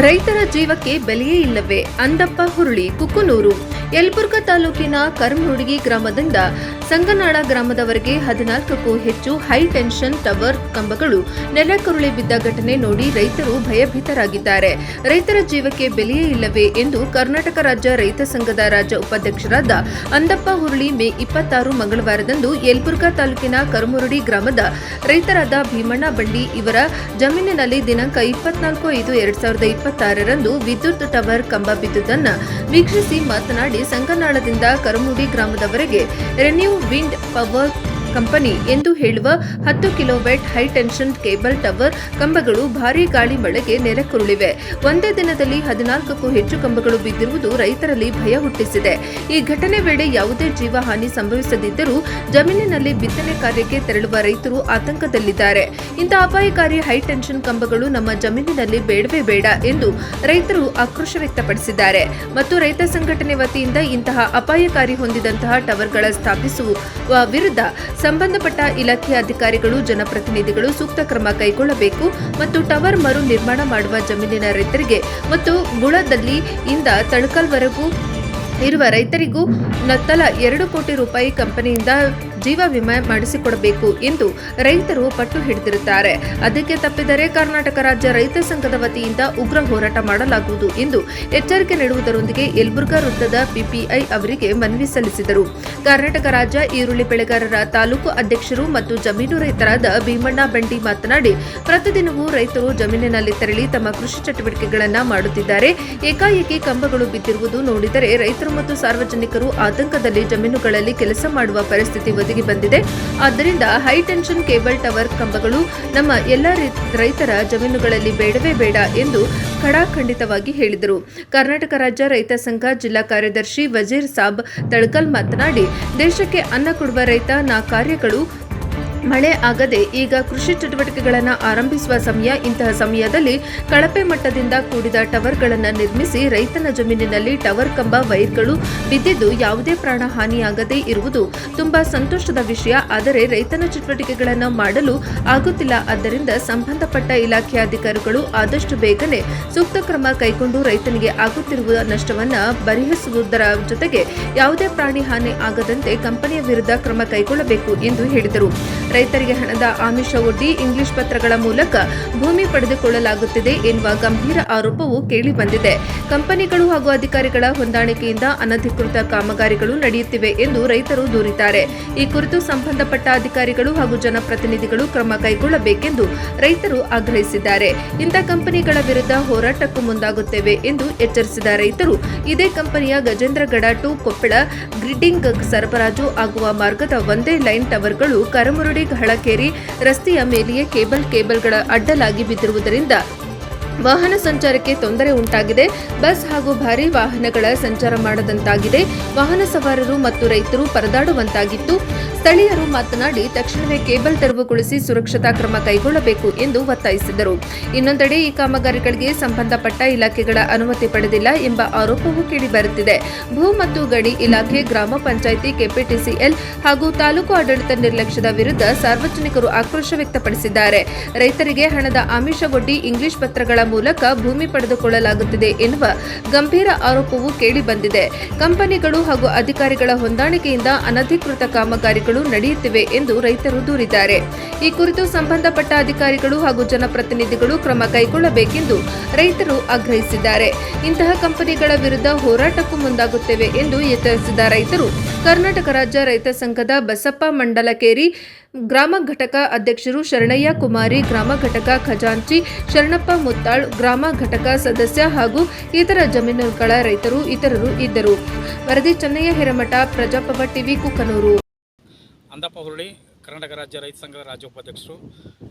ರೈತರ ಜೀವಕ್ಕೆ ಬೆಲೆಯೇ ಇಲ್ಲವೇ? ಅಂದಪ್ಪ ಹುರುಳಿ, ಕುಕ್ಕನೂರು. ಯಲಬುರ್ಗಾ ತಾಲೂಕಿನ ಕರಮುರುಡಿ ಗ್ರಾಮದಿಂದ ಸಂಗನಾಳ ಗ್ರಾಮದವರೆಗೆ 14ಕ್ಕೂ ಹೆಚ್ಚು ಹೈ ಟೆನ್ಷನ್ ಟವರ್ ಕಂಬಗಳು ನೆಲಕ್ಕುರುಳಿ ಬಿದ್ದ ಘಟನೆ ನೋಡಿ ರೈತರು ಭಯಭೀತರಾಗಿದ್ದಾರೆ. ರೈತರ ಜೀವಕ್ಕೆ ಬೆಲೆಯೇ ಇಲ್ಲವೇ ಎಂದು ಕರ್ನಾಟಕ ರಾಜ್ಯ ರೈತ ಸಂಘದ ರಾಜ್ಯ ಉಪಾಧ್ಯಕ್ಷರಾದ ಅಂದಪ್ಪ ಹುರುಳಿ ಮೇ 26 ಮಂಗಳವಾರದಂದು ಯಲಬುರ್ಗಾ ತಾಲೂಕಿನ ಕರಮುರುಡಿ ಗ್ರಾಮದ ರೈತರಾದ ಭೀಮಣ್ಣ ಬಂಡಿ ಇವರ ಜಮೀನಿನಲ್ಲಿ ದಿನಾಂಕ 24/5/2026ರಂದು ವಿದ್ಯುತ್ ಟವರ್ ಕಂಬ ಬಿದ್ದುದನ್ನು ವೀಕ್ಷಿಸಿ ಮಾತನಾಡಿ, ಸಂಗನಾಳದಿಂದ ಕರಮುರುಡಿ ಗ್ರಾಮದವರೆಗೆ ರೆನ್ಯೂ ವಿಂಡ್ ಪವರ್ ಕಂಪನಿ ಎಂದು ಹೇಳುವ 10 kilowatt high tension cable tower ಕಂಬಗಳು ಭಾರೀ ಗಾಳಿ ಮಳೆಗೆ ನೆಲಕ್ಕುರುಳಿವೆ. ಒಂದೇ ದಿನದಲ್ಲಿ 14ಕ್ಕೂ ಹೆಚ್ಚು ಕಂಬಗಳು ಬಿದ್ದಿರುವುದು ರೈತರಲ್ಲಿ ಭಯ ಹುಟ್ಟಿಸಿದೆ. ಈ ಘಟನೆ ವೇಳೆ ಯಾವುದೇ ಜೀವ ಹಾನಿ ಸಂಭವಿಸದಿದ್ದರೂ ಜಮೀನಿನಲ್ಲಿ ಬಿತ್ತನೆ ಕಾರ್ಯಕ್ಕೆ ತೆರಳುವ ರೈತರು ಆತಂಕದಲ್ಲಿದ್ದಾರೆ. ಇಂತಹ ಅಪಾಯಕಾರಿ ಹೈ ಟೆನ್ಷನ್ ಕಂಬಗಳು ನಮ್ಮ ಜಮೀನಿನಲ್ಲಿ ಬೇಡವೇ ಬೇಡ ಎಂದು ರೈತರು ಆಕ್ರೋಶ ವ್ಯಕ್ತಪಡಿಸಿದ್ದಾರೆ. ಮತ್ತು ರೈತ ಸಂಘಟನೆ ವತಿಯಿಂದ ಇಂತಹ ಅಪಾಯಕಾರಿ ಹೊಂದಿದಂತಹ ಟವರ್ಗಳ ಸ್ಥಾಪಿಸುವ ವಿರುದ್ಧ ಸಂಬಂಧಪಟ್ಟ ಇಲಾಖೆಯ ಅಧಿಕಾರಿಗಳು, ಜನಪ್ರತಿನಿಧಿಗಳು ಸೂಕ್ತ ಕ್ರಮ ಕೈಗೊಳ್ಳಬೇಕು ಮತ್ತು ಟವರ್ ಮರು ನಿರ್ಮಾಣ ಮಾಡುವ ಜಮೀನಿನ ರೈತರಿಗೆ ಮತ್ತು ಗುಳದಲ್ಲಿ ಇಂದ ತಳಕಲ್ವರೆಗೂ ಇರುವ ರೈತರಿಗೂ ತಲಾ 2 ಕೋಟಿ ರೂಪಾಯಿ ಕಂಪನಿಯಿಂದ ಜೀವ ವಿಮೆ ಮಾಡಿಸಿಕೊಡಬೇಕು ಎಂದು ರೈತರು ಪಟ್ಟು ಹಿಡಿದಿರುತ್ತಾರೆ. ಅದಕ್ಕೆ ತಪ್ಪಿದರೆ ಕರ್ನಾಟಕ ರಾಜ್ಯ ರೈತ ಸಂಘದ ವತಿಯಿಂದ ಉಗ್ರ ಹೋರಾಟ ಮಾಡಲಾಗುವುದು ಎಂದು ಎಚ್ಚರಿಕೆ ನೀಡುವುದರೊಂದಿಗೆ ಯಲಬುರ್ಗಾ ವೃತ್ತದ ಪಿಪಿಐ ಅವರಿಗೆ ಮನವಿ ಸಲ್ಲಿಸಿದರು. ಕರ್ನಾಟಕ ರಾಜ್ಯ ಈರುಳ್ಳಿ ಬೆಳೆಗಾರರ ತಾಲೂಕು ಅಧ್ಯಕ್ಷರು ಮತ್ತು ಜಮೀನು ರೈತರಾದ ಭೀಮಣ್ಣ ಬಂಡಿ ಮಾತನಾಡಿ, ಪ್ರತಿದಿನವೂ ರೈತರು ಜಮೀನಿನಲ್ಲಿ ತೆರಳಿ ತಮ್ಮ ಕೃಷಿ ಚಟುವಟಿಕೆಗಳನ್ನು ಮಾಡುತ್ತಿದ್ದಾರೆ. ಏಕಾಏಕಿ ಕಂಬಗಳು ಬಿದ್ದಿರುವುದು ನೋಡಿದರೆ ರೈತರು ಮತ್ತು ಸಾರ್ವಜನಿಕರು ಆತಂಕದಲ್ಲಿ ಜಮೀನುಗಳಲ್ಲಿ ಕೆಲಸ ಮಾಡುವ ಪರಿಸ್ಥಿತಿ ಬಂದಿದೆ. ಆದ್ದರಿಂದ ಹೈ ಟೆನ್ಷನ್ ಕೇಬಲ್ ಟವರ್ ಕಂಬಗಳು ನಮ್ಮ ಎಲ್ಲ ರೈತರ ಜಮೀನುಗಳಲ್ಲಿ ಬೇಡವೇ ಬೇಡ ಎಂದು ಖಡಾಖಂಡಿತವಾಗಿ ಹೇಳಿದರು. ಕರ್ನಾಟಕ ರಾಜ್ಯ ರೈತ ಸಂಘ ಜಿಲ್ಲಾ ಕಾರ್ಯದರ್ಶಿ ವಜೀರ್ ಸಾಬ್ ತಳಕಲ್ ಮಾತನಾಡಿ, ದೇಶಕ್ಕೆ ಅನ್ನ ಕೊಡುವ ರೈತ ಕಾರ್ಯಗಳು ಮಳೆ ಆಗದೆ ಈಗ ಕೃಷಿ ಚಟುವಟಿಕೆಗಳನ್ನು ಆರಂಭಿಸುವ ಸಮಯ. ಇಂತಹ ಸಮಯದಲ್ಲಿ ಕಳಪೆ ಮಟ್ಟದಿಂದ ಕೂಡಿದ ಟವರ್ಗಳನ್ನು ನಿರ್ಮಿಸಿ ರೈತನ ಜಮೀನಿನಲ್ಲಿ ಟವರ್ ಕಂಬ ವೈರ್ಗಳು ಬಿದ್ದಿದ್ದು ಯಾವುದೇ ಪ್ರಾಣ ಹಾನಿಯಾಗದೇ ಇರುವುದು ತುಂಬಾ ಸಂತೋಷದ ವಿಷಯ. ಆದರೆ ರೈತನ ಚಟುವಟಿಕೆಗಳನ್ನು ಮಾಡಲು ಆಗುತ್ತಿಲ್ಲ. ಆದ್ದರಿಂದ ಸಂಬಂಧಪಟ್ಟ ಇಲಾಖೆಯ ಅಧಿಕಾರಿಗಳು ಆದಷ್ಟು ಬೇಗನೆ ಸೂಕ್ತ ಕ್ರಮ ಕೈಗೊಂಡು ರೈತನಿಗೆ ಆಗುತ್ತಿರುವ ನಷ್ಟವನ್ನು ಪರಿಹರಿಸುವುದರ ಜೊತೆಗೆ ಯಾವುದೇ ಪ್ರಾಣಿ ಹಾನಿ ಆಗದಂತೆ ಕಂಪನಿಯ ವಿರುದ್ಧ ಕ್ರಮ ಕೈಗೊಳ್ಳಬೇಕು ಎಂದು ಹೇಳಿದರು. ರೈತರಿಗೆ ಹಣದ ಆಮಿಷ ಒಡ್ಡಿ ಇಂಗ್ಲಿಷ್ ಪತ್ರಗಳ ಮೂಲಕ ಭೂಮಿ ಪಡೆದುಕೊಳ್ಳಲಾಗುತ್ತಿದೆ ಎನ್ನುವ ಗಂಭೀರ ಆರೋಪವು ಕೇಳಿಬಂದಿದೆ. ಕಂಪನಿಗಳು ಹಾಗೂ ಅಧಿಕಾರಿಗಳ ಹೊಂದಾಣಿಕೆಯಿಂದ ಅನಧಿಕೃತ ಕಾಮಗಾರಿಗಳು ನಡೆಯುತ್ತಿವೆ ಎಂದು ರೈತರು ದೂರಿದ್ದಾರೆ. ಈ ಕುರಿತು ಸಂಬಂಧಪಟ್ಟ ಅಧಿಕಾರಿಗಳು ಹಾಗೂ ಜನಪ್ರತಿನಿಧಿಗಳು ಕ್ರಮ ಕೈಗೊಳ್ಳಬೇಕೆಂದು ರೈತರು ಆಗ್ರಹಿಸಿದ್ದಾರೆ. ಇಂಥ ಕಂಪನಿಗಳ ವಿರುದ್ಧ ಹೋರಾಟಕ್ಕೂ ಮುಂದಾಗುತ್ತೇವೆ ಎಂದು ಎಚ್ಚರಿಸಿದ ರೈತರು, ಇದೇ ಕಂಪನಿಯ ಗಜೇಂದ್ರಗಡ ಟು ಕೊಪ್ಪಳ ಗ್ರಿಡ್ಡಿಂಗ್ ಸರಬರಾಜು ಆಗುವ ಮಾರ್ಗದ ಒಂದೇ ಲೈನ್ ಟವರ್ಗಳು ಕರಮುರುಡಿ ಹಳಕೇರಿ ರಸ್ತೆಯ ಮೇಲೆಯೇ ಕೇಬಲ್ಗಳ ಅಡ್ಡಲಾಗಿ ಬಿದ್ದಿರುವುದರಿಂದ ವಾಹನ ಸಂಚಾರಕ್ಕೆ ತೊಂದರೆ ಉಂಟಾಗಿದೆ. ಬಸ್ ಹಾಗೂ ಭಾರೀ ವಾಹನಗಳ ಸಂಚಾರ ಮಾಡದಂತಾಗಿದೆ. ವಾಹನ ಸವಾರರು ಮತ್ತು ರೈತರು ಪರದಾಡುವಂತಾಗಿತ್ತು. ಸ್ಥಳೀಯರು ಮಾತನಾಡಿ, ತಕ್ಷಣವೇ ಕೇಬಲ್ ತೆರವುಗೊಳಿಸಿ ಸುರಕ್ಷತಾ ಕ್ರಮ ಕೈಗೊಳ್ಳಬೇಕು ಎಂದು ಒತ್ತಾಯಿಸಿದರು. ಇನ್ನೊಂದೆಡೆ ಈ ಕಾಮಗಾರಿಗಳಿಗೆ ಸಂಬಂಧಪಟ್ಟ ಇಲಾಖೆಗಳ ಅನುಮತಿ ಪಡೆದಿಲ್ಲ ಎಂಬ ಆರೋಪವೂ ಕೇಳಿಬರುತ್ತಿದೆ. ಭೂ ಮತ್ತು ಗಣಿ ಇಲಾಖೆ, ಗ್ರಾಮ ಪಂಚಾಯಿತಿ, ಕೆಪಿಟಿಸಿಎಲ್ ಹಾಗೂ ತಾಲೂಕು ಆಡಳಿತ ನಿರ್ಲಕ್ಷ್ಯದ ವಿರುದ್ಧ ಸಾರ್ವಜನಿಕರು ಆಕ್ರೋಶ ವ್ಯಕ್ತಪಡಿಸಿದ್ದಾರೆ. ರೈತರಿಗೆ ಹಣದ ಆಮಿಷ ಒಡ್ಡಿ ಇಂಗ್ಲಿಷ್ ಪತ್ರಗಳ ಮೂಲಕ ಭೂಮಿ ಪಡೆದುಕೊಳ್ಳಲಾಗುತ್ತಿದೆ ಎನ್ನುವ ಗಂಭೀರ ಆರೋಪವೂ ಕೇಳಿಬಂದಿದೆ. ಕಂಪನಿಗಳು ಹಾಗೂ ಅಧಿಕಾರಿಗಳ ಹೊಂದಾಣಿಕೆಯಿಂದ ಅನಧಿಕೃತ ಕಾಮಗಾರಿಗಳು ನಡೆಯುತ್ತಿವೆ ಎಂದು ರೈತರು ದೂರಿದ್ದಾರೆ. ಈ ಕುರಿತು ಸಂಬಂಧಪಟ್ಟ ಅಧಿಕಾರಿಗಳು ಹಾಗೂ ಜನಪ್ರತಿನಿಧಿಗಳು ಕ್ರಮ ಕೈಗೊಳ್ಳಬೇಕೆಂದು ರೈತರು ಆಗ್ರಹಿಸಿದ್ದಾರೆ. ಇಂತಹ ಕಂಪನಿಗಳ ವಿರುದ್ಧ ಹೋರಾಟಕ್ಕೂ ಮುಂದಾಗುತ್ತೇವೆ ಎಂದು ಎಚ್ಚರಿಸಿದ ರೈತರು, ಕರ್ನಾಟಕ ರಾಜ್ಯ ರೈತ ಸಂಘದ ಬಸಪ್ಪ ಮಂಡಲಕೇರಿ ಗ್ರಾಮ ಘಟಕ ಅಧ್ಯಕ್ಷರು ಶರಣಯ್ಯ ಕುಮಾರಿ, ಗ್ರಾಮ ಘಟಕ ಖಜಾಂಚಿ ಶರಣಪ್ಪ ಮುತ್ತಾಳ್, ಗ್ರಾಮ ಘಟಕ ಸದಸ್ಯ ಹಾಗೂ ಇತರ ಜಮೀನುಗಳ ರೈತರು ಇತರರು ಇದ್ದರು. ವರದಿ ಚೆನ್ನಯ್ಯ ಹಿರೇಮಠ, ಪ್ರಜಾಪವ ಟಿವಿ, ಕುಕ್ಕನೂರು. ಅಂದಪ್ಪ ಹುರುಳಿ, ಕರ್ನಾಟಕ ರಾಜ್ಯ ರೈತ ಸಂಘದ ರಾಜ್ಯ ಉಪಾಧ್ಯಕ್ಷರು.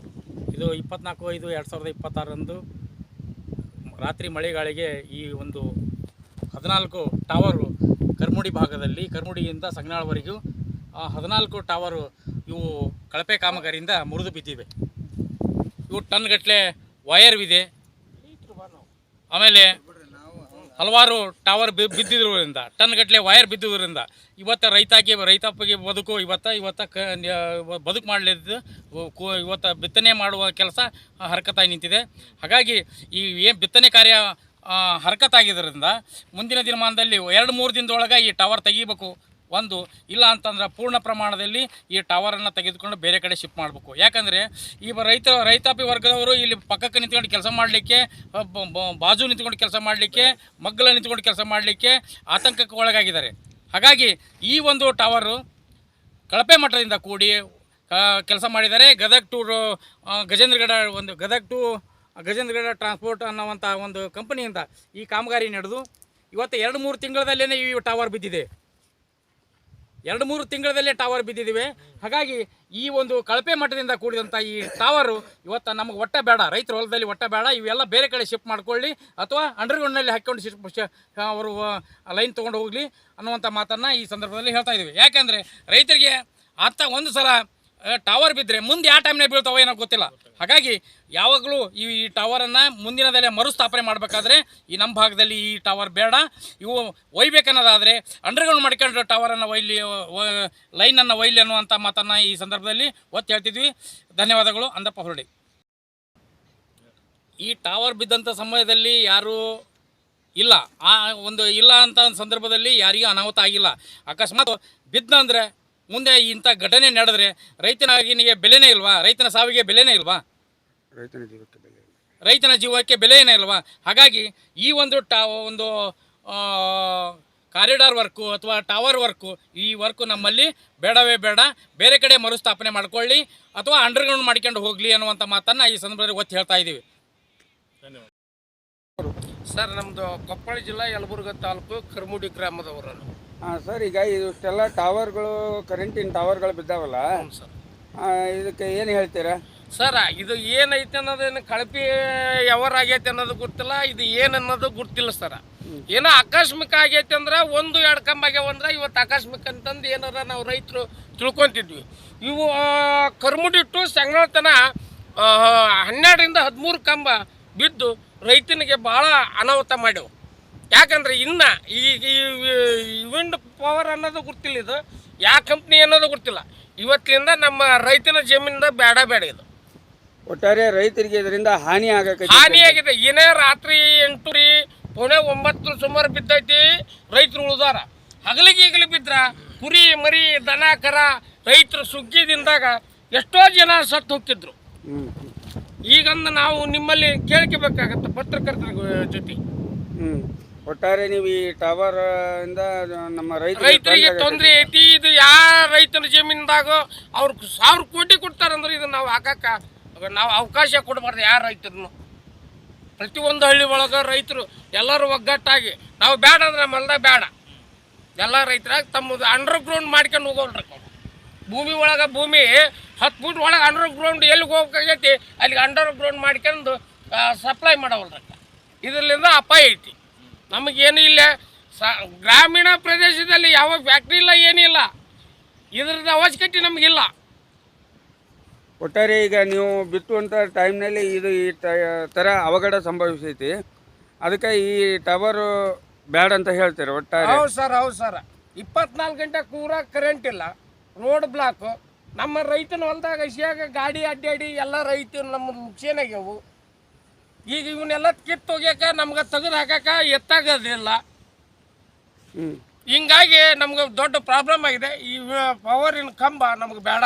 ಇದು 24/5/2026ರಂದು ರಾತ್ರಿ ಮಳೆಗಾಳಿಗೆ ಈ ಒಂದು 14 ಟವರು ಕರಮುರುಡಿ ಭಾಗದಲ್ಲಿ, ಕರಮುರುಡಿಯಿಂದ ಸಂಗನಾಳವರೆಗೂ 14 ಟವರು ಇವು ಕಳಪೆ ಕಾಮಗಾರಿಯಿಂದ ಮುರಿದು ಬಿದ್ದಿವೆ. ಇವು ಟನ್ಗಟ್ಟಲೆ ವಯರ್ವಿದೆ. ಆಮೇಲೆ ಹಲವಾರು ಟವರ್ ಬಿದ್ದಿರೋದ್ರಿಂದ ಟನ್ಗಟ್ಟಲೆ ವೈರ್ ಬಿದ್ದಿರೋದ್ರಿಂದ ಇವತ್ತು ರೈತಾಪಿಗೆ ಬದುಕು ಬದುಕು ಮಾಡಲಿದ್ದು ಇವತ್ತು ಬಿತ್ತನೆ ಮಾಡುವ ಕೆಲಸ ಹರಕತ್ತಾಗಿ ನಿಂತಿದೆ. ಹಾಗಾಗಿ ಈ ಏನು ಬಿತ್ತನೆ ಕಾರ್ಯ ಹರಕತ್ತಾಗಿದ್ದರಿಂದ ಮುಂದಿನ ದಿನಮಾನದಲ್ಲಿ 2-3 ದಿನದೊಳಗೆ ಈ ಟವರ್ ತೆಗಿಬೇಕು. ಒಂದು ಇಲ್ಲ ಅಂತಂದ್ರೆ ಪೂರ್ಣ ಪ್ರಮಾಣದಲ್ಲಿ ಈ ಟವರನ್ನು ತೆಗೆದುಕೊಂಡು ಬೇರೆ ಕಡೆ ಶಿಫ್ಟ್ ಮಾಡಬೇಕು. ಯಾಕಂದರೆ ಈ ರೈತಾಪಿ ವರ್ಗದವರು ಇಲ್ಲಿ ಪಕ್ಕಕ್ಕೆ ನಿಂತ್ಕೊಂಡು ಕೆಲಸ ಮಾಡಲಿಕ್ಕೆ, ಬಾಜು ನಿಂತ್ಕೊಂಡು ಕೆಲಸ ಮಾಡಲಿಕ್ಕೆ, ಮಗ್ಗಲ ನಿಂತ್ಕೊಂಡು ಕೆಲಸ ಮಾಡಲಿಕ್ಕೆ ಆತಂಕಕ್ಕೆ ಒಳಗಾಗಿದ್ದಾರೆ. ಹಾಗಾಗಿ ಈ ಒಂದು ಟವರು ಕಳಪೆ ಮಟ್ಟದಿಂದ ಕೂಡಿ ಕೆಲಸ ಮಾಡಿದ್ದಾರೆ. ಗಜೇಂದ್ರಗಡ ಟ್ರಾನ್ಸ್ಪೋರ್ಟ್ ಅನ್ನುವಂಥ ಒಂದು ಕಂಪನಿಯಿಂದ ಈ ಕಾಮಗಾರಿ ನಡೆದು ಇವತ್ತು 2-3 ತಿಂಗಳಲ್ಲೇ ಈ ಟವರ್ ಬಿದ್ದಿದೆ. 2-3 ತಿಂಗಳಲ್ಲೇ ಟವರ್ ಬಿದ್ದಿದ್ದೀವಿ. ಹಾಗಾಗಿ ಈ ಒಂದು ಕಳಪೆ ಮಟ್ಟದಿಂದ ಕೂಡಿದಂಥ ಈ ಟವರು ಇವತ್ತು ನಮಗೆ ಒಟ್ಟ ಬೇಡ, ರೈತರ ಹೊಲದಲ್ಲಿ ಒಟ್ಟ ಬೇಡ. ಇವೆಲ್ಲ ಬೇರೆ ಕಡೆ ಶಿಫ್ಟ್ ಮಾಡ್ಕೊಳ್ಳಿ ಅಥವಾ ಅಂಡರ್ಗ್ರೌಂಡ್ನಲ್ಲಿ ಹಾಕ್ಕೊಂಡು ಅವರು ಲೈನ್ ತೊಗೊಂಡು ಹೋಗಲಿ ಅನ್ನುವಂಥ ಮಾತನ್ನು ಈ ಸಂದರ್ಭದಲ್ಲಿ ಹೇಳ್ತಾ ಇದ್ದೀವಿ. ಯಾಕೆಂದರೆ ರೈತರಿಗೆ ಒಂದು ಸಲ ಟವರ್ ಬಿದ್ದರೆ ಮುಂದೆ ಯಾವ ಟೈಮ್ನಾಗ ಬೀಳ್ತಾವೋ ಏನೋ ಗೊತ್ತಿಲ್ಲ. ಹಾಗಾಗಿ ಯಾವಾಗಲೂ ಈ ಟವರನ್ನು ಮುಂದಿನದಲ್ಲೇ ಮರುಸ್ಥಾಪನೆ ಮಾಡಬೇಕಾದ್ರೆ ಈ ನಮ್ಮ ಭಾಗದಲ್ಲಿ ಈ ಟವರ್ ಬೇಡ. ಇವು ಒಯ್ಬೇಕನ್ನೋದಾದರೆ ಅಂಡರ್ಗ್ರೌಂಡ್ ಮಾಡ್ಕೊಂಡು ಟವರನ್ನು ಲೈನನ್ನು ಒಯ್ಲಿ ಅನ್ನುವಂಥ ಮಾತನ್ನು ಈ ಸಂದರ್ಭದಲ್ಲಿ ಒತ್ತಿ ಹೇಳ್ತಿದ್ವಿ. ಧನ್ಯವಾದಗಳು. ಅಂದಪ್ಪ ಹೊರಡಿ. ಈ ಟವರ್ ಬಿದ್ದಂಥ ಸಮಯದಲ್ಲಿ ಯಾರೂ ಇಲ್ಲ, ಇಲ್ಲ ಅಂತ ಒಂದು ಸಂದರ್ಭದಲ್ಲಿ ಯಾರಿಗೂ ಅನಾಹುತ ಆಗಿಲ್ಲ. ಅಕಸ್ಮಾತ್ ಬಿದ್ದಂದರೆ ಮುಂದೆ ಇಂಥ ಘಟನೆ ನಡೆದ್ರೆ ರೈತನಿಗೆ ಬೆಲೆನೇ ಇಲ್ವಾ? ರೈತನ ಸಾವಿಗೆ ಬೆಲೆನೇ ಇಲ್ವಾ? ರೈತನ ಜೀವಕ್ಕೆ ಬೆಲೆನೇ ಇಲ್ವಾ? ಹಾಗಾಗಿ ಈ ಒಂದು ಕಾರಿಡಾರ್ ವರ್ಕು ಅಥವಾ ಟವರ್ ವರ್ಕು ಈ ವರ್ಕು ನಮ್ಮಲ್ಲಿ ಬೇಡವೇ ಬೇಡ. ಬೇರೆ ಕಡೆ ಮರುಸ್ಥಾಪನೆ ಮಾಡ್ಕೊಳ್ಳಿ ಅಥವಾ ಅಂಡರ್ಗ್ರೌಂಡ್ ಮಾಡ್ಕೊಂಡು ಹೋಗಲಿ ಅನ್ನುವಂಥ ಮಾತನ್ನು ಈ ಸಂದರ್ಭದಲ್ಲಿ ಒತ್ತಿ ಹೇಳ್ತಾ ಇದ್ದೀವಿ. ಧನ್ಯವಾದ ಸರ್. ನಮ್ಮದು ಕೊಪ್ಪಳ ಜಿಲ್ಲಾ ಯಲಬುರ್ಗಾ ತಾಲೂಕು ಕರ್ಮುಡಿ ಗ್ರಾಮದವರು. ಹಾಂ ಸರ್, ಈಗ ಇಷ್ಟೆಲ್ಲ ಟವರ್ಗಳು, ಕರೆಂಟಿನ ಟವರ್ಗಳು ಬಿದ್ದಾವಲ್ಲ ಸರ್, ಇದಕ್ಕೆ ಏನು ಹೇಳ್ತೀರಾ ಸರ್? ಇದು ಏನೈತೆ ಅನ್ನೋದೇನು ಕಳಪೆ ಯಾವಾರ ಆಗೈತೆ ಅನ್ನೋದು ಗೊತ್ತಿಲ್ಲ, ಇದು ಏನು ಅನ್ನೋದು ಗೊತ್ತಿಲ್ಲ ಸರ್. ಏನೋ ಆಕಸ್ಮಿಕ ಆಗೈತೆ ಅಂದ್ರೆ 1-2 ಕಂಬ ಆಗ್ಯಾವಂದ್ರೆ ಇವತ್ತು ಆಕಸ್ಮಿಕ ಅಂತಂದು ಏನಾರ ನಾವು ರೈತರು ತಿಳ್ಕೊತಿದ್ವಿ. ಇವು ಕರ್ಮುಡಿ ಟು ಸಂಗಳ ತನ 12-13 ಕಂಬ ಬಿದ್ದು ರೈತನಿಗೆ ಭಾಳ ಅನಾಹುತ ಮಾಡ್ಯವು. ಯಾಕಂದ್ರೆ ಇನ್ನು ಈಗ ವಿಂಡ್ ಪವರ್ ಅನ್ನೋದು ಗೊತ್ತಿಲ್ಲ, ಇದು ಯಾವ ಕಂಪ್ನಿ ಅನ್ನೋದು ಗೊತ್ತಿಲ್ಲ. ಇವತ್ತಿನಿಂದ ನಮ್ಮ ರೈತನ ಜಮೀನಿಂದ ಬೇಡ ಇದು ಒಟ್ಟಾರೆ ರೈತರಿಗೆ ಇದರಿಂದ ಹಾನಿಯಾಗಿದೆ. ಏನೇ ರಾತ್ರಿ 8 ಪೌಣೆ 9 ಸುಮಾರು ಬಿದ್ದೈತಿ, ರೈತರು ಉಳಿದಾರ. ಹಗಲಿಗೆ ಬಿದ್ರ ಕುರಿ ಮರಿ ದನ ಕರ ರೈತರು ಸುಗ್ಗಿದಿಂದಾಗ ಎಷ್ಟೋ ಜನ ಸತ್ತು ಹೋಗ್ತಿದ್ರು. ಈಗಂದು ನಾವು ನಿಮ್ಮಲ್ಲಿ ಕೇಳ್ಕೋಬೇಕಾಗತ್ತೆ ಪತ್ರಕರ್ತರ ಜೊತೆ. ಒಟ್ಟಾರೆ ನೀವು ಈ ಟವರ್ ಇಂದ ನಮ್ಮ ರೈತರಿಗೆ ತೊಂದರೆ ಐತಿ. ಇದು ಯಾವ ರೈತನ ಜಮೀನ್ದಾಗ ಅವ್ರು 1000 ಕೋಟಿ ಕೊಡ್ತಾರಂದ್ರೆ ಇದು ನಾವು ನಾವು ಅವಕಾಶ ಕೊಡಬಾರ್ದು. ಯಾರು ರೈತರನ್ನು ಪ್ರತಿಯೊಂದು ಹಳ್ಳಿ ಒಳಗೆ ರೈತರು ಎಲ್ಲರೂ ಒಗ್ಗಟ್ಟಾಗಿ ನಾವು ಬೇಡ ಅಂದ್ರೆ ನಮ್ಮಲ್ದ ಬೇಡ, ಎಲ್ಲ ರೈತರಾಗ ತಮ್ಮದು ಅಂಡರ್ಗ್ರೌಂಡ್ ಮಾಡ್ಕೊಂಡು ಹೋಗೋಲ್ರಿ. ಭೂಮಿ 10 ಫೂಟ್ ಒಳಗೆ ಅಂಡರ್ಗ್ರೌಂಡ್ ಎಲ್ಲಿಗೆ ಹೋಗ್ಬೇಕಾಗೈತಿ ಅಲ್ಲಿಗೆ ಅಂಡರ್ಗ್ರೌಂಡ್ ಮಾಡ್ಕೊಂಡು ಸಪ್ಲೈ ಮಾಡವಲ್ರಿ. ಇದರಿಂದ ಅಪಾಯ ಐತಿ. ನಮಗೇನು ಇಲ್ಲ, ಗ್ರಾಮೀಣ ಪ್ರದೇಶದಲ್ಲಿ ಯಾವ ಫ್ಯಾಕ್ಟ್ರಿ ಇಲ್ಲ, ಏನಿಲ್ಲ. ಇದ್ರದ್ದು ಅವಶ್ಯಕತೆ ನಮಗಿಲ್ಲ. ಒಟ್ಟಾರೆ ಈಗ ನೀವು ಬಿತ್ತುವಂಥ ಟೈಮ್ನಲ್ಲಿ ಇದು ಈ ಥರ ಅವಘಡ ಸಂಭವಿಸೈತಿ, ಅದಕ್ಕೆ ಈ ಟವರ್ ಬ್ಯಾಡ ಅಂತ ಹೇಳ್ತಾರೆ ಒಟ್ಟಾರೆ? ಹೌದು ಸರ್. 24 ಗಂಟೆ ಕೂರ ಕರೆಂಟ್ ಇಲ್ಲ, ರೋಡ್ ಬ್ಲಾಕು. ನಮ್ಮ ರೈತನ ಹೊಲದಾಗ ಹಸಿಯಾಗ ಗಾಡಿ ಅಡ್ಡಾಡಿ ಎಲ್ಲ ರೈತರು ನಮ್ಮ ನುಕ್ಸಾನಾಗ್ಯವು. ಈಗ ಇವನ್ನೆಲ್ಲ ಕಿತ್ತು ಹೋಗ್ಯಾಕ ನಮ್ಗೆ ತೆಗೆದು ಹಾಕಾಕ ಎತ್ತಾಗೋದಿಲ್ಲ. ಹಿಂಗಾಗಿ ನಮ್ಗೆ ದೊಡ್ಡ ಪ್ರಾಬ್ಲಮ್ ಆಗಿದೆ. ಈ ಪವರಿನ ಕಂಬ ನಮ್ಗೆ ಬೇಡ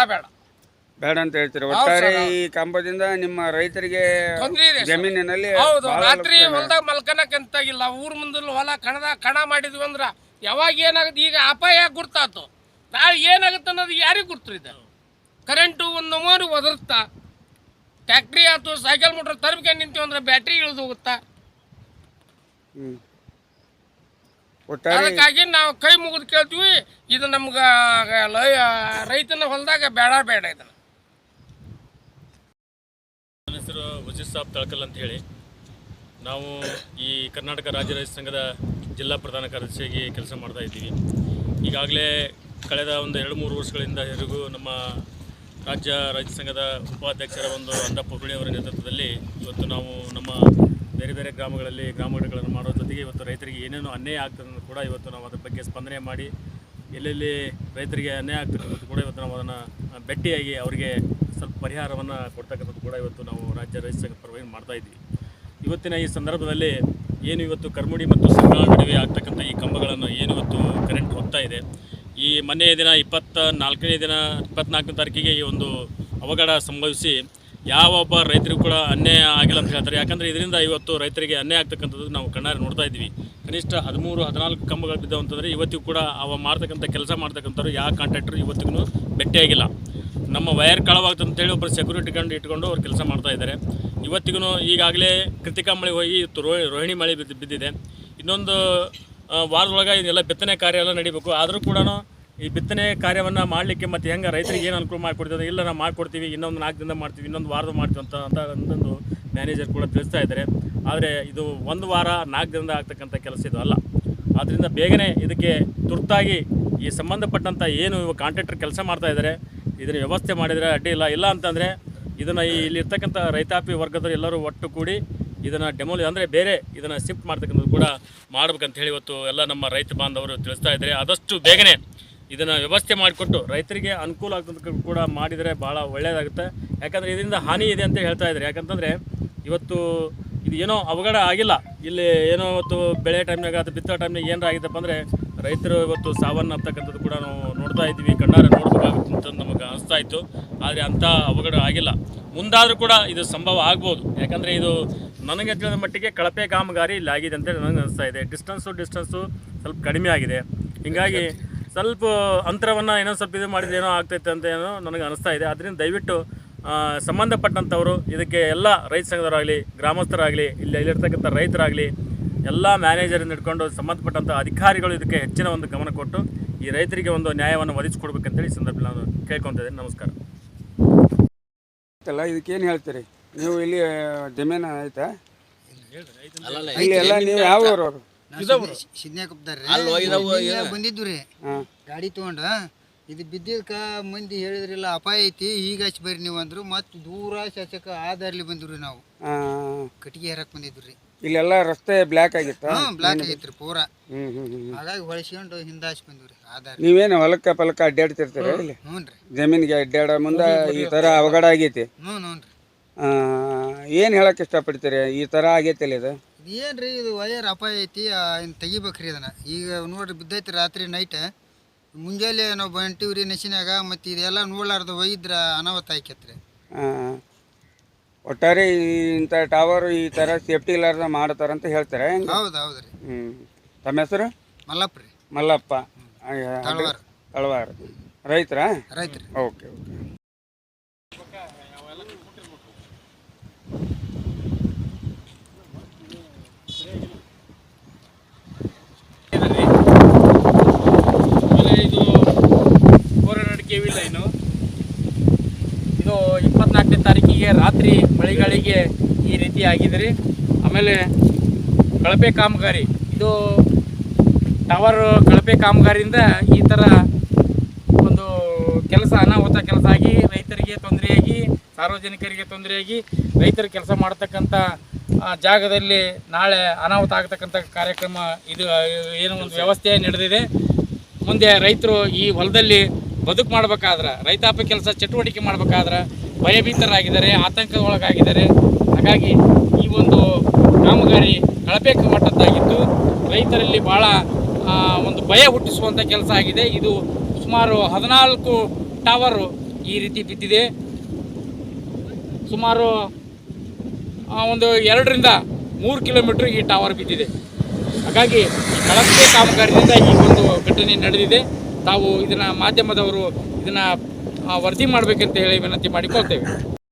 ಅಂತ ಹೇಳ್ತೀರಿ. ಒಟ್ಟಾರೆ ಈ ಕಂಬದಿಂದ ನಿಮ್ಮ ರೈತರಿಗೆ ತೊಂದರೆ ಇದೆ. ಜಮೀನಿನಲ್ಲಿ ಹೌದು, ರಾತ್ರಿ ಹೊಲದಾಗ ಮಲ್ಕನಕ್ಕಂತಾಗಿಲ್ಲ. ಊರ್ ಮುಂದಲ್ಲ ಹೊಲ ಕಣ ಮಾಡಿದ್ವಿ ಅಂದ್ರೆ ಯಾವಾಗ ಏನಾಗುತ್ತೆ, ಈಗ ಅಪಾಯ ಗುರ್ತಾತು, ನಾಳೆ ಏನಾಗುತ್ತೆ ಅನ್ನೋದು ಯಾರಿಗೆ ಗುರ್ತಿದೆ? ಕರೆಂಟು ಒಂದು ನಮೂರು ಒದರುತ್ತಾ, ಟ್ಯಾಕ್ಟ್ರಿ ಆಯ್ತು ಸೈಕಲ್ ಮೋಟ್ರ್ ತರಬೇಕೆ ನಿಂತೀವಿ ಅಂದ್ರೆ ಬ್ಯಾಟ್ರಿ ಇಳಿದು ಹೋಗುತ್ತಾ. ಅದಕ್ಕಾಗಿ ನಾವು ಕೈ ಮುಗಿದು ಕೇಳ್ತೀವಿ, ಇದು ನಮ್ಗೆ ರೈತನ ಹೊಲದಾಗ ಬೇಡ ಇದನ್ನು. ನನ್ನ ಹೆಸರು ವಜೀದ್ ಸಾಬ್ ತಳಕಲ್ ಅಂತ ಹೇಳಿ, ನಾವು ಈ ಕರ್ನಾಟಕ ರಾಜ್ಯ ರೈತ ಸಂಘದ ಜಿಲ್ಲಾ ಪ್ರಧಾನ ಕಾರ್ಯದರ್ಶಿಯಾಗಿ ಕೆಲಸ ಮಾಡ್ತಾ ಇದ್ದೀವಿ. ಈಗಾಗಲೇ ಕಳೆದ ಒಂದು 2-3 ವರ್ಷಗಳಿಂದ ಇವರೆಗೂ ನಮ್ಮ ರಾಜ್ಯ ರೈತ ಸಂಘದ ಉಪಾಧ್ಯಕ್ಷರ ಒಂದು ಅಂದಪ್ಪ ಹುರುಳಿ ಅವರ ನೇತೃತ್ವದಲ್ಲಿ ಇವತ್ತು ನಾವು ನಮ್ಮ ಬೇರೆ ಬೇರೆ ಗ್ರಾಮಗಳಲ್ಲಿ ಗ್ರಾಮಗಳನ್ನು ಮಾಡೋ ಜೊತೆಗೆ ಇವತ್ತು ರೈತರಿಗೆ ಏನೇನು ಅನ್ಯಾಯ ಆಗ್ತದೆ ಅನ್ನೋದು ಕೂಡ ಇವತ್ತು ನಾವು ಅದ್ರ ಬಗ್ಗೆ ಸ್ಪಂದನೆ ಮಾಡಿ ಎಲ್ಲೆಲ್ಲಿ ರೈತರಿಗೆ ಅನ್ಯಾಯ ಆಗ್ತಕ್ಕಂಥದ್ದು ಕೂಡ ಇವತ್ತು ನಾವು ಅದನ್ನು ಭೇಟಿಯಾಗಿ ಅವರಿಗೆ ಸ್ವಲ್ಪ ಪರಿಹಾರವನ್ನು ಕೊಡ್ತಕ್ಕಂಥದ್ದು ಕೂಡ ಇವತ್ತು ನಾವು ರಾಜ್ಯ ರೈತ ಸಂಘದ ಪರವಾಗಿ ಮಾಡ್ತಾಯಿದ್ವಿ. ಇವತ್ತಿನ ಈ ಸಂದರ್ಭದಲ್ಲಿ ಏನು ಇವತ್ತು ಕರ್ಮುಡಿ ಮತ್ತು ಸಂಗಾಳ ನಡುವೆ ಆಗ್ತಕ್ಕಂಥ ಈ ಕಂಬಗಳನ್ನು ಏನು ಇವತ್ತು ಕರೆಂಟ್ ಹೋಗ್ತಾ ಇದೆ, ಈ ಮೊನ್ನೆಯ ದಿನ 24ನೇ ತಾರೀಕಿಗೆ ಈ ಒಂದು ಅವಘಡ ಸಂಭವಿಸಿ ಯಾವ ಒಬ್ಬ ರೈತರಿಗೂ ಕೂಡ ಅನ್ಯಾಯ ಆಗಿಲ್ಲ ಅಂತ ಹೇಳ್ತಾರೆ. ಯಾಕಂದರೆ ಇದರಿಂದ ಇವತ್ತು ರೈತರಿಗೆ ಅನ್ಯಾಯ ಆಗ್ತಕ್ಕಂಥದ್ದು ನಾವು ಕಣ್ಣಾರೆ ನೋಡ್ತಾ ಇದ್ವಿ. ಕನಿಷ್ಠ 13-14 ಕಂಬಗಳು ಬಿದ್ದವು ಅಂತಂದರೆ ಇವತ್ತಿಗೂ ಕೂಡ ಅವ ಮಾಡ್ತಕ್ಕಂಥ ಕೆಲಸ ಮಾಡ್ತಕ್ಕಂಥವ್ರು ಯಾವ ಕಾಂಟ್ರಾಕ್ಟರ್ ಇವತ್ತಿಗೂ ಭೇಟಿಯಾಗಿಲ್ಲ. ನಮ್ಮ ವೈರ್ ಕಳವಾಗ್ತದೆ ಅಂತೇಳಿ ಒಬ್ಬರು ಸೆಕ್ಯೂರಿಟಿ ಇಟ್ಕೊಂಡು ಅವ್ರು ಕೆಲಸ ಮಾಡ್ತಾ ಇದ್ದಾರೆ. ಇವತ್ತಿಗೂ ಈಗಾಗಲೇ ಕೃತಿಕಾ ಮಳೆ ಹೋಗಿ ರೋಹಿಣಿ ಮಳೆ ಬಿದ್ದಿದೆ. ಇನ್ನೊಂದು ವಾರದೊಳಗೆ ಇದೆಲ್ಲ ಬಿತ್ತನೆ ಕಾರ್ಯ ಎಲ್ಲ ನಡಿಬೇಕು. ಆದರೂ ಕೂಡ ಈ ಬಿತ್ತನೆ ಕಾರ್ಯವನ್ನು ಮಾಡಲಿಕ್ಕೆ ಮತ್ತು ಹೆಂಗೆ ರೈತರಿಗೆ ಏನು ಅನುಕೂಲ ಮಾಡಿಕೊಡ್ತೀವಿ, ಇಲ್ಲ ನಾವು ಮಾಡಿಕೊಡ್ತೀವಿ, ಇನ್ನೊಂದು 4 ದಿನದ ಮಾಡ್ತೀವಿ, ಇನ್ನೊಂದು ವಾರದ ಮಾಡ್ತೀವಿ ಅಂತಂದು ಮ್ಯಾನೇಜರ್ ಕೂಡ ತಿಳಿಸ್ತಾ ಇದ್ದಾರೆ. ಆದರೆ ಇದು 1 ವಾರ 4 ದಿನದ ಆಗ್ತಕ್ಕಂಥ ಕೆಲಸ ಇದು ಅಲ್ಲ. ಆದ್ದರಿಂದ ಬೇಗನೆ ಇದಕ್ಕೆ ತುರ್ತಾಗಿ ಈ ಸಂಬಂಧಪಟ್ಟಂಥ ಏನು ಕಾಂಟ್ರಾಕ್ಟರ್ ಕೆಲಸ ಮಾಡ್ತಾ ಇದ್ದಾರೆ ಇದನ್ನು ವ್ಯವಸ್ಥೆ ಮಾಡಿದರೆ ಅಡ್ಡಿ ಇಲ್ಲ ಅಂತಂದರೆ ಇದನ್ನು ಇಲ್ಲಿರ್ತಕ್ಕಂಥ ರೈತಾಪಿ ವರ್ಗದವರು ಎಲ್ಲರೂ ಒಟ್ಟು ಕೂಡಿ ಇದನ್ನು ಅಂದರೆ ಬೇರೆ ಇದನ್ನು ಶಿಫ್ಟ್ ಮಾಡ್ತಕ್ಕಂಥದ್ದು ಕೂಡ ಮಾಡ್ಬೇಕಂತ ಹೇಳಿ ಇವತ್ತು ಎಲ್ಲ ನಮ್ಮ ರೈತ ಬಾಂಧವರು ತಿಳಿಸ್ತಾ ಇದ್ದಾರೆ. ಆದಷ್ಟು ಬೇಗನೆ ಇದನ್ನು ವ್ಯವಸ್ಥೆ ಮಾಡಿಕೊಟ್ಟು ರೈತರಿಗೆ ಅನುಕೂಲ ಆಗ್ತಕ್ಕ ಕೂಡ ಮಾಡಿದರೆ ಭಾಳ ಒಳ್ಳೆಯದಾಗುತ್ತೆ. ಯಾಕಂದರೆ ಇದರಿಂದ ಹಾನಿ ಇದೆ ಅಂತ ಹೇಳ್ತಾ ಇದ್ದಾರೆ. ಯಾಕಂತಂದರೆ ಇವತ್ತು ಇದು ಏನೋ ಅವಘಡ ಆಗಿಲ್ಲ, ಇಲ್ಲಿ ಏನೋ ಇವತ್ತು ಬೆಳೆ ಟೈಮ್ನಾಗ ಅದು ಬಿತ್ತೋ ಟೈಮ್ನಾಗ ಏನಾರ ಆಗಿದ್ದಪ್ಪ ಅಂದರೆ ರೈತರು ಇವತ್ತು ಸಾವನ್ನಪ್ಪತಕ್ಕಂಥದ್ದು ಕೂಡ ನಾವು ನೋಡ್ತಾ ಇದ್ವಿ, ಕಣ್ಣಾರೆ ನೋಡ್ಬೇಕಾಗುತ್ತೆ ಅಂತ ನಮಗೆ ಅನಿಸ್ತಾ ಇತ್ತು. ಆದರೆ ಅಂಥ ಅವಘಡ ಆಗಿಲ್ಲ. ಮುಂದಾದರೂ ಕೂಡ ಇದು ಸಂಭವ ಆಗ್ಬೋದು. ಯಾಕಂದರೆ ಇದು ನನಗೆ ತಿಳಿದ ಮಟ್ಟಿಗೆ ಕಳಪೆ ಕಾಮಗಾರಿ ಇಲ್ಲಿ ಆಗಿದೆ ಅಂತೇಳಿ ನನಗೆ ಅನಿಸ್ತಾ ಇದೆ. ಡಿಸ್ಟೆನ್ಸು ಸ್ವಲ್ಪ ಕಡಿಮೆ ಆಗಿದೆ. ಹೀಗಾಗಿ ಸ್ವಲ್ಪ ಅಂತರವನ್ನು ಇನ್ನೊಂದು ಸ್ವಲ್ಪ ಇದು ಮಾಡಿದ್ರೆ ಏನೋ ಆಗ್ತೈತೆ ಅಂತ ಏನೋ ನನಗೆ ಅನಿಸ್ತಾ ಇದೆ. ಆದ್ದರಿಂದ ದಯವಿಟ್ಟು ಸಂಬಂಧಪಟ್ಟಂಥವರು ಇದಕ್ಕೆ ಎಲ್ಲ ರೈತ ಸಂಘದವರಾಗಲಿ, ಗ್ರಾಮಸ್ಥರಾಗಲಿ, ಇಲ್ಲಿರ್ತಕ್ಕಂಥ ರೈತರಾಗಲಿ, ಎಲ್ಲ ಮ್ಯಾನೇಜರಿಂದ ಹಿಡ್ಕೊಂಡು ಸಂಬಂಧಪಟ್ಟಂಥ ಅಧಿಕಾರಿಗಳು ಇದಕ್ಕೆ ಹೆಚ್ಚಿನ ಒಂದು ಗಮನ ಕೊಟ್ಟು ಈ ರೈತರಿಗೆ ಒಂದು ನ್ಯಾಯವನ್ನು ಒದಗಿಸ್ಕೊಡ್ಬೇಕಂತೇಳಿ ಈ ಸಂದರ್ಭದಲ್ಲಿ ನಾನು ಕೇಳ್ಕೊತಿದ್ದೇನೆ. ನಮಸ್ಕಾರ. ಅಲ್ಲ, ಇದಕ್ಕೇನು ಹೇಳ್ತೀರಿ ನೀವು? ಇಲ್ಲಿ ಜಮೀನು ಆಯ್ತಾ? ಇಲ್ಲಿ ಎಲ್ಲ ನೀವು ಯಾವ ಊರವರು? ಬಂದಿದ್ದು ರೀ ಗಾಡಿ ತಗೊಂಡ ಇದು ಬಿದ್ದಿದ್ಕ ಮಂದಿ ಹೇಳಿದ್ರಿಲ್ಲ ಅಪಾಯ ಐತಿ, ಈಗ ಹಚ್ಚಿ ಬರ್ರಿ ನೀವು ಅಂದ್ರು. ಮತ್ತೆ ದೂರ ಶಾಸಕ ಆದಾರ್ಲಿ ಬಂದಿವ್ರಿ ನಾವು, ಕಟ್ಟಿಗೆ ಹೇರಕ್ ಬಂದಿದ್ರಿ. ಇಲ್ಲೆಲ್ಲ ರಸ್ತೆ ಬ್ಲ್ಯಾಕ್ ಆಗಿತ್ತ? ಬ್ಲಾಕ್ ಆಗೈತ್ರಿ ಪೂರಾ. ಹಾಗಾಗಿ ಹೊಳಿಸ್ಕೊಂಡು ಹಿಂದ ಹಚ್ಚಿ ಬಂದಿವ್ರಿ ಆಧಾರ್. ನೀವೇನು ಹೊಲಕ್ಕ ಪಲಕ ಅಡ್ಡಾಡ್ತಿರ್ತೀರ ಇಲ್ಲಿ? ಹ್ಞೂನ್ರಿ. ಜಮೀನಿಗೆ ಅಡ್ಡಾಡ ಮುಂದೆ ಈ ಥರ ಅವಘಡ ಆಗೈತಿ. ಹ್ಞೂನ್ರಿ. ಏನು ಹೇಳಕ್ಕೆ ಇಷ್ಟಪಡ್ತೀರಿ? ಈ ಥರ ಆಗೈತಿಲ್ಲ ಇದು ಏನ್ರಿ, ಇದು ವಯರ್ ಅಪಾಯ ಐತಿ, ತೆಗಿಬೇಕ್ರಿ ಇದನ್ನ. ಈಗ ನೋಡ್ರಿ ಬಿದ್ದೈತಿ ರಾತ್ರಿ ನೈಟ್, ಮುಂಜಾನೆ ನಾವು ಬಂಟಿವ್ರಿ ನಶಿನಾಗ. ಮತ್ತು ಇದೆಲ್ಲ ನೋಡ್ಲಾರ್ದು ಒಯ್ದ್ರ ಅನಾಹುತ ಆಯ್ಕತ್ರಿ. ಒಟ್ಟಾರೆ ಇಂಥ ಟವರ್ ಈ ಥರ ಸೇಫ್ಟಿ ಇಲ್ಲಾರ್ದ ಮಾಡ್ತಾರಂತ ಹೇಳ್ತಾರೆ. ಹೌದು ಹೌದ್ರಿ. ತಮ್ಮ ಹೆಸರು? ಮಲ್ಲಪ್ಪ ರೀ. ಮಲ್ಲಪ್ಪ ತಳವಾರ. ರೈತರಾ? ರೈತ್ರಿ. Okay okay. ಇದು 400 KV ಲೈನು. ಇದು 24ನೇ ತಾರೀಕಿಗೆ ರಾತ್ರಿ ಮಳೆಗಾಳಿಗೆ ಈ ರೀತಿ ಆಗಿದೆ. ಆಮೇಲೆ ಕಳಪೆ ಕಾಮಗಾರಿ, ಇದು ಟವರ್ ಕಳಪೆ ಕಾಮಗಾರಿಯಿಂದ ಈ ಥರ ಒಂದು ಕೆಲಸ, ಅನಾಹುತ ಕೆಲಸ ಆಗಿ ರೈತರಿಗೆ ತೊಂದರೆಯಾಗಿ, ಸಾರ್ವಜನಿಕರಿಗೆ ತೊಂದರೆಯಾಗಿ, ರೈತರು ಕೆಲಸ ಮಾಡತಕ್ಕಂಥ ಜಾಗದಲ್ಲಿ ನಾಳೆ ಅನಾಹುತ ಆಗ್ತಕ್ಕಂಥ ಕಾರ್ಯಕ್ರಮ ಇದು ಏನೋ ಒಂದು ವ್ಯವಸ್ಥೆ ನಡೆದಿದೆ. ಮುಂದೆ ರೈತರು ಈ ಹೊಲದಲ್ಲಿ ಬದುಕು ಮಾಡಬೇಕಾದ್ರೆ, ರೈತಾಪಿ ಕೆಲಸ ಚಟುವಟಿಕೆ ಮಾಡಬೇಕಾದ್ರೆ ಭಯಭೀತರಾಗಿದ್ದಾರೆ, ಆತಂಕಗೊಳಗಾಗಿದ್ದಾರೆ. ಹಾಗಾಗಿ ಈ ಒಂದು ಕಾಮಗಾರಿ ಕಳಪೆ ಮಟ್ಟದ್ದಾಗಿದ್ದು ರೈತರಲ್ಲಿ ಭಾಳ ಒಂದು ಭಯ ಹುಟ್ಟಿಸುವಂಥ ಕೆಲಸ ಆಗಿದೆ. ಇದು ಸುಮಾರು 14 ಟವರು ಈ ರೀತಿ ಬಿದ್ದಿದೆ. ಸುಮಾರು ಒಂದು 2-3 ಕಿಲೋಮೀಟ್ರ್ ಈ ಟವರ್ ಬಿದ್ದಿದೆ. ಹಾಗಾಗಿ ಕಳಪೆ ಕಾಮಗಾರಿಯಿಂದ ಈ ಒಂದು ಘಟನೆ ನಡೆದಿದೆ. ತಾವು ಇದನ್ನು ಮಾಧ್ಯಮದವರು ಇದನ್ನು ವರದಿ ಮಾಡಬೇಕಂತ ಹೇಳಿ ವಿನಂತಿ ಮಾಡಿಕೊಳ್ತೇವೆ.